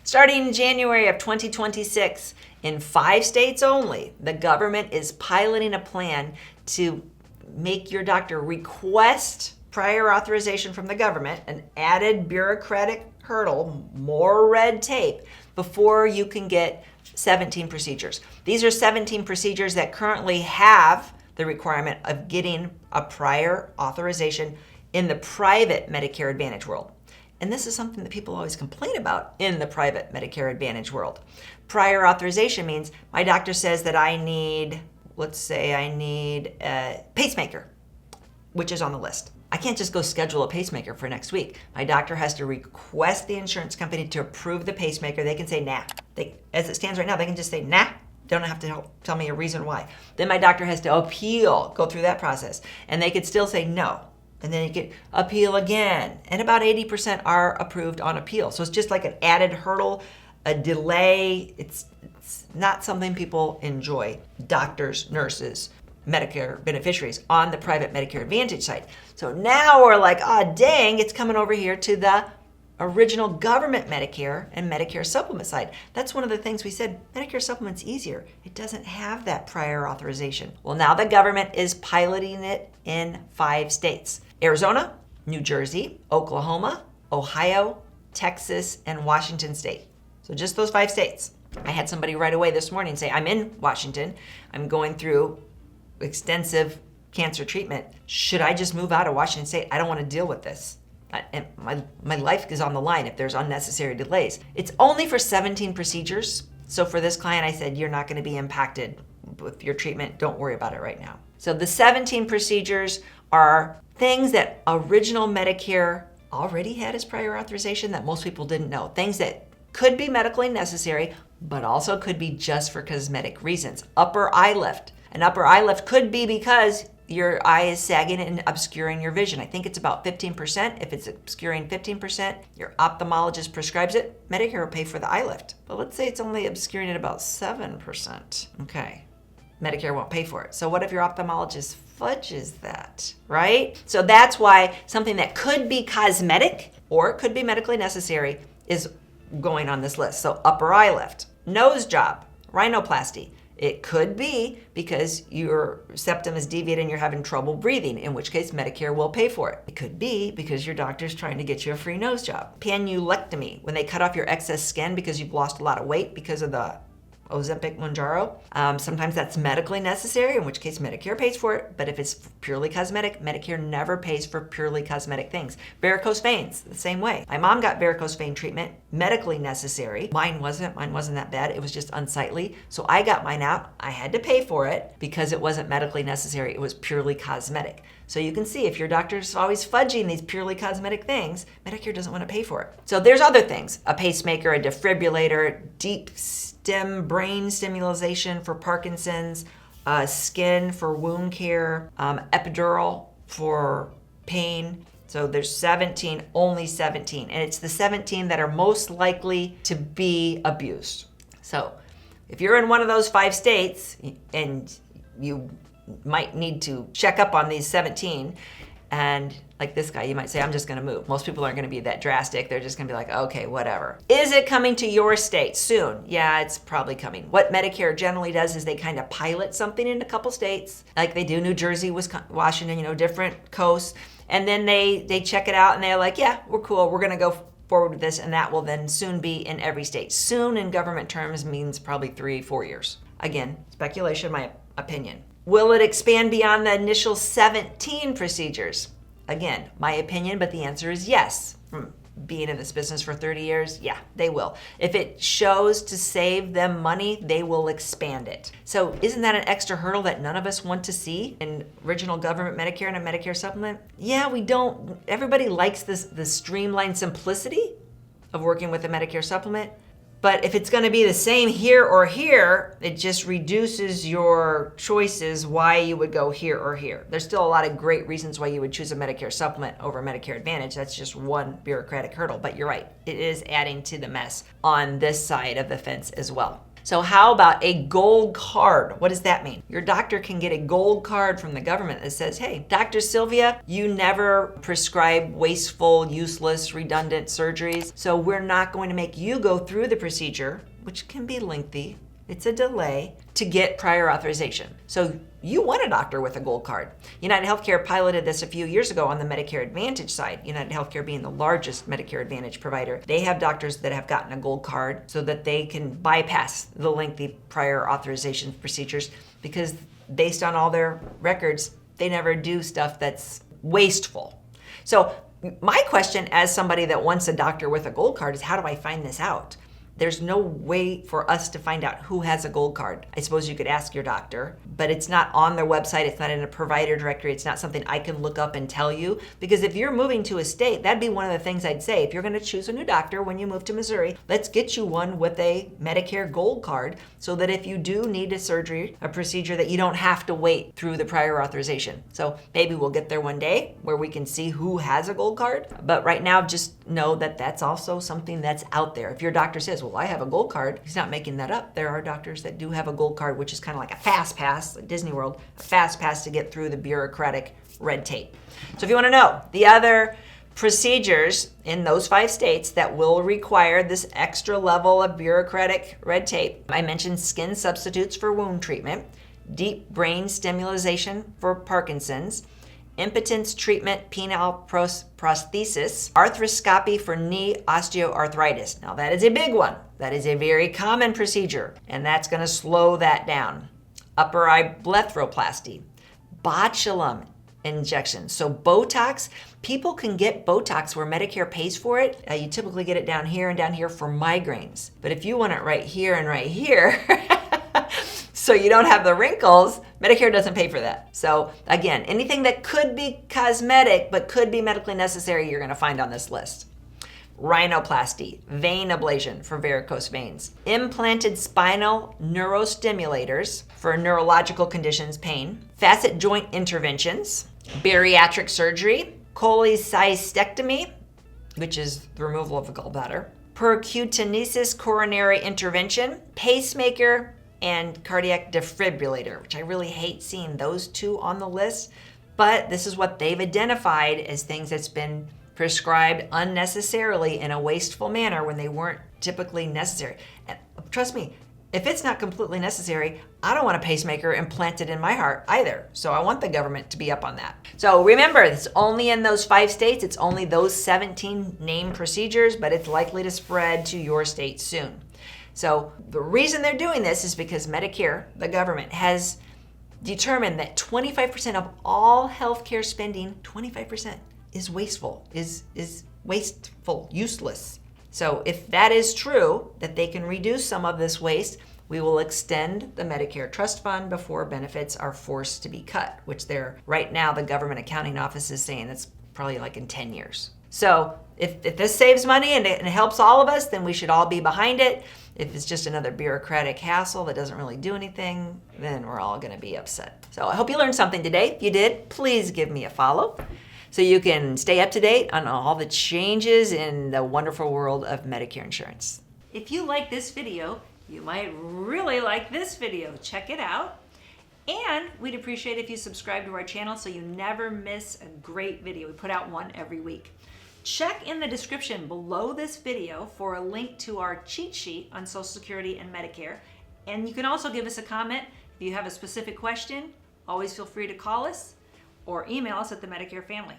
Starting in January of 2026, in 5 states only, the government is piloting a plan to make your doctor request prior authorization from the government, an added bureaucratic hurdle, more red tape, before you can get 17 procedures. These are 17 procedures that currently have the requirement of getting a prior authorization in the private Medicare Advantage world. And this is something that people always complain about in the private Medicare Advantage world. Prior authorization means my doctor says that I need, let's say I need a pacemaker, which is on the list. I can't just go schedule a pacemaker for next week. My doctor has to request the insurance company to approve the pacemaker. They can say nah. As it stands right now, they can just say nah. Don't have to tell me a reason why. Then my doctor has to appeal, go through that process. And they could still say no. And then you could appeal again. And about 80% are approved on appeal. So it's just like an added hurdle, a delay. It's not something people enjoy. Doctors, nurses, Medicare beneficiaries on the private Medicare Advantage side. So now we're like, oh dang, it's coming over here to the original government Medicare and Medicare supplement side. That's one of the things we said, Medicare supplement's easier. It doesn't have that prior authorization. Well, now the government is piloting it in 5 states. Arizona, New Jersey, Oklahoma, Ohio, Texas, and Washington State. So just those 5 states. I had somebody right away this morning say, I'm in Washington. I'm going through extensive cancer treatment. Should I just move out of Washington State? I don't want to deal with this. And my life is on the line if there's unnecessary delays. It's only for 17 procedures. So for this client, I said, you're not going to be impacted with your treatment. Don't worry about it right now. So the 17 procedures are things that original Medicare already had as prior authorization that most people didn't know. Things that could be medically necessary, but also could be just for cosmetic reasons. Upper eye lift. An upper eye lift could be because your eye is sagging and obscuring your vision. I think it's about 15%. If it's obscuring 15%, your ophthalmologist prescribes it, Medicare will pay for the eye lift. But let's say it's only obscuring at about 7%. Okay, Medicare won't pay for it. So what if your ophthalmologist fudges that, right? So that's why something that could be cosmetic or it could be medically necessary is going on this list. So upper eye lift, nose job, rhinoplasty. It could be because your septum is deviated and you're having trouble breathing, in which case Medicare will pay for it. It could be because your doctor's trying to get you a free nose job. Panulectomy, when they cut off your excess skin because you've lost a lot of weight because of the Ozempic Mounjaro. Sometimes that's medically necessary, in which case Medicare pays for it. But if it's purely cosmetic, Medicare never pays for purely cosmetic things. Varicose veins, the same way. My mom got varicose vein treatment, medically necessary. Mine wasn't that bad. It was just unsightly. So I got mine out. I had to pay for it because it wasn't medically necessary. It was purely cosmetic. So you can see if your doctor's always fudging these purely cosmetic things, Medicare doesn't want to pay for it. So there's other things, a pacemaker, a defibrillator, deep stem brain stimulation for Parkinson's, skin for wound care, epidural for pain. So there's 17, only 17. And it's the 17 that are most likely to be abused. So if you're in one of those 5 states and you might need to check up on these 17, and like this guy, you might say, I'm just going to move. Most people aren't going to be that drastic. They're just going to be like, okay, whatever. Is it coming to your state soon? Yeah, it's probably coming. What Medicare generally does is they kind of pilot something in a couple states, like they do New Jersey, Wisconsin, Washington, different coasts. And then they check it out and they're like, yeah, we're cool. We're going to go forward with this. And that will then soon be in every state. Soon in government terms means probably 3-4 years. Again, speculation, my opinion. Will it expand beyond the initial 17 procedures? Again, my opinion, but the answer is yes. From being in this business for 30 years, yeah, they will. If it shows to save them money, they will expand it. So isn't that an extra hurdle that none of us want to see in original government Medicare and a Medicare supplement? Yeah, we don't. Everybody likes the streamlined simplicity of working with a Medicare supplement. But if it's going to be the same here or here, it just reduces your choices why you would go here or here. There's still a lot of great reasons why you would choose a Medicare supplement over Medicare Advantage. That's just one bureaucratic hurdle. But you're right, it is adding to the mess on this side of the fence as well. So how about a gold card? What does that mean? Your doctor can get a gold card from the government that says, hey, Dr. Sylvia, you never prescribe wasteful, useless, redundant surgeries, so we're not going to make you go through the procedure, which can be lengthy. It's a delay to get prior authorization. So you want a doctor with a gold card. United Healthcare piloted this a few years ago on the Medicare Advantage side. United Healthcare being the largest Medicare Advantage provider. They have doctors that have gotten a gold card so that they can bypass the lengthy prior authorization procedures, because based on all their records, they never do stuff that's wasteful. So my question as somebody that wants a doctor with a gold card is, how do I find this out? There's no way for us to find out who has a gold card. I suppose you could ask your doctor, but it's not on their website. It's not in a provider directory. It's not something I can look up and tell you. Because if you're moving to a state, that'd be one of the things I'd say. If you're going to choose a new doctor when you move to Missouri, let's get you one with a Medicare gold card so that if you do need a surgery, a procedure, that you don't have to wait through the prior authorization. So maybe we'll get there one day where we can see who has a gold card. But right now, just know that that's also something that's out there. If your doctor says, well, I have a gold card, he's not making that up. There are doctors that do have a gold card, which is kind of like a fast pass, like Disney World, a fast pass to get through the bureaucratic red tape. So if you want to know the other procedures in those 5 states that will require this extra level of bureaucratic red tape, I mentioned skin substitutes for wound treatment, deep brain stimulation for Parkinson's, impotence treatment, penile prosthesis, arthroscopy for knee osteoarthritis. Now that is a big one. That is a very common procedure, and that's going to slow that down. Upper eye blepharoplasty, botulinum injection. So Botox, people can get Botox where Medicare pays for it. You typically get it down here and down here for migraines. But if you want it right here and right here, so you don't have the wrinkles, Medicare doesn't pay for that. So again, anything that could be cosmetic but could be medically necessary, you're going to find on this list. Rhinoplasty, vein ablation for varicose veins, implanted spinal neurostimulators for neurological conditions, pain, facet joint interventions, bariatric surgery, cholecystectomy, which is the removal of the gallbladder, percutaneous coronary intervention, pacemaker, and cardiac defibrillator, which I really hate seeing those 2 on the list, but this is what they've identified as things that's been prescribed unnecessarily in a wasteful manner when they weren't typically necessary. And trust me, if it's not completely necessary, I don't want a pacemaker implanted in my heart either. So I want the government to be up on that. So remember, it's only in those 5 states. It's only those 17 named procedures, but it's likely to spread to your state soon. So the reason they're doing this is because Medicare, the government, has determined that 25% of all healthcare spending, 25%, is wasteful, is wasteful, useless. So if that is true, that they can reduce some of this waste, we will extend the Medicare Trust Fund before benefits are forced to be cut, which they're, right now, the Government Accounting Office is saying it's probably like in 10 years. So if this saves money and it helps all of us, then we should all be behind it. If it's just another bureaucratic hassle that doesn't really do anything, then we're all going to be upset. So I hope you learned something today. If you did, please give me a follow so you can stay up to date on all the changes in the wonderful world of Medicare insurance. If you like this video, you might really like this video. Check it out. And we'd appreciate if you subscribe to our channel so you never miss a great video. We put out one every week. Check in the description below this video for a link to our cheat sheet on Social Security and Medicare. And you can also give us a comment if you have a specific question. Always feel free to call us or email us at the Medicare Family.